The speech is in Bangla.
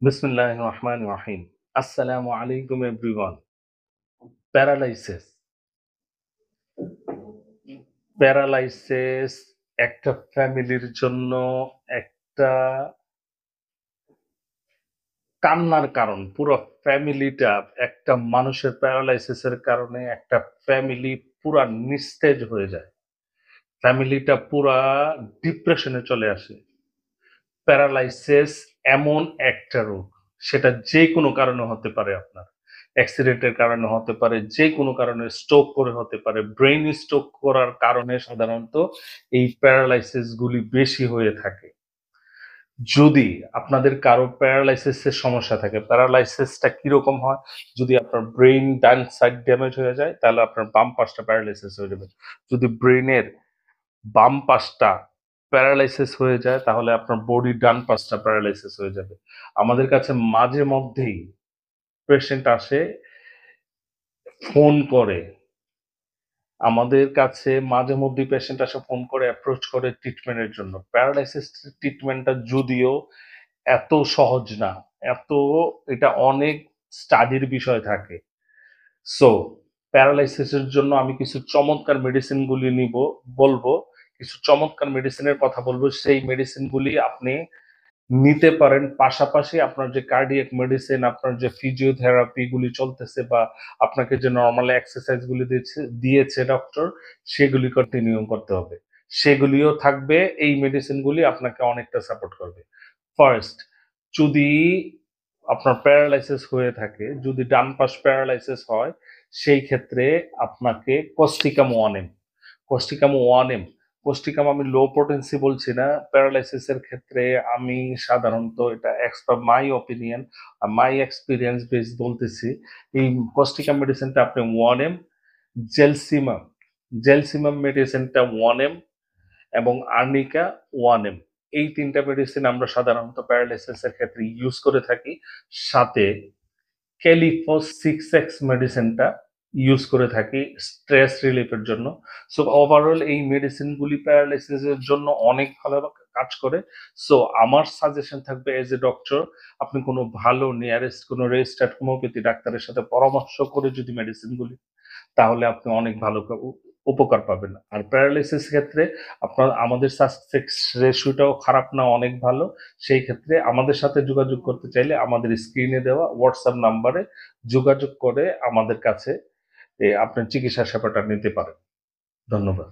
বিসমিল্লাহির রহমানির রহিম। আসসালামু আলাইকুম এভরিওয়ান। প্যারালাইসিস। প্যারালাইসিস একটা ফ্যামিলির জন্য একটা কান্নার কারণ। পুরো ফ্যামিলিটা একটা মানুষের প্যারালাইসিস এর কারণে একটা ফ্যামিলি পুরা নিস্তেজ হয়ে যায়। ফ্যামিলিটা পুরা ডিপ্রেশনে চলে আসে। প্যারালাইসিস এমন একটা রোগ, সেটা যেকোনো কারণে হতে পারে আপনার। অ্যাক্সিডেন্টের কারণে হতে পারে, যেকোনো কারণে স্ট্রোক করে হতে পারে। ব্রেইন স্ট্রোক করার কারণে সাধারণত এই প্যারালাইসিস গুলি বেশি হয়ে থাকে। যদি আপনাদের কারো প্যারালাইসিস এর সমস্যা থাকে, প্যারালাইসিসটা কিরকম হয়? যদি আপনার ব্রেইন ডান সাইড ড্যামেজ হয়ে যায়, তাহলে আপনার বাম পাশটা প্যারালাইসিস হয়ে যাবে। যদি ব্রেইনের বাম পাশটা প্যারালাইসিস হয়ে যায়, তাহলে আপনার বডির ডান পাশটা প্যারালাইসিস হয়ে যাবে। আমাদের কাছে মাঝে মধ্যেই পেশেন্ট আসে, ফোন করে। আমাদের কাছে মাঝে মধ্যেই পেশেন্ট আসে, ফোন করে অ্যাপ্রোচ করে ট্রিটমেন্টের জন্য। প্যারালাইসিস ট্রিটমেন্টটা যদিও এত সহজ না, এত এটা অনেক স্টাডির বিষয় থাকে। সো প্যারালাইসিসের জন্য আমি কিছু চমৎকার মেডিসিনগুলি বলবো। কিছু চমৎকার মেডিসিনের কথা বলবো। সেই মেডিসিনগুলি আপনি নিতে পারেন। পাশাপাশি আপনার যে কার্ডিয়াক মেডিসিন, আপনার যে ফিজিওথেরাপি গুলি চলতেছে বা আপনাকে যে নরমাল এক্সারসাইজ গুলি দিয়েছে ডক্টর, সেগুলি কন্টিনিউ করতে হবে। সেগুলিও থাকবে। এই মেডিসিন গুলি আপনাকে অনেকটা সাপোর্ট করবে। ফার্স্ট, যদি আপনার প্যারালাইসিস হয়ে থাকে, যদি ডান পাশ প্যারালাইসিস হয়, সেই ক্ষেত্রে আপনাকে Causticum 1M, Causticum 1M, Causticum আমি লো পোটেন্সি বলছি না। প্যারালাইসিস এর ক্ষেত্রে আমি সাধারণত এটা my opinion, my experience base বলতেছি। এই কোস্টিকাম মেডিসিনটা আপনি 1M, জেলসিমাম, জেলসিমাম মেডিসিনটা 1M এবং আর্নিকা 1M। এই ৩টা মেডিসিন আমরা সাধারণত প্যারালাইসিস এর ক্ষেত্রে ইউজ করে থাকি। সাথে ক্যালিফস 6X মেডিসিনটা ইউজ করে থাকি স্ট্রেস রিলিফের জন্য। সো ওভারঅল এই মেডিসিনগুলি প্যারালাইসিস এর জন্য অনেক ভালো কাজ করে। সো আমার সাজেশন থাকবে এজ এ ডক্টর, আপনি কোনো ভালো নিয়ারেস্ট কোনো রেজিস্টার্ড হোমিওপ্যাথি ডাক্তারের সাথে পরামর্শ করে যদি মেডিসিনগুলি, তাহলে আপনি অনেক ভালো উপকার পাবেন। আর প্যারালাইসিস ক্ষেত্রে আমাদের সাসপেক্স রেশিওটাও খারাপ না, অনেক ভালো। সেই ক্ষেত্রে আমাদের সাথে যোগাযোগ করতে চাইলে আমাদের স্ক্রিনে দেওয়া হোয়াটসঅ্যাপ নাম্বারে যোগাযোগ করে আমাদের কাছে আপনার চিকিৎসা সেবাটা নিতে পারেন। ধন্যবাদ।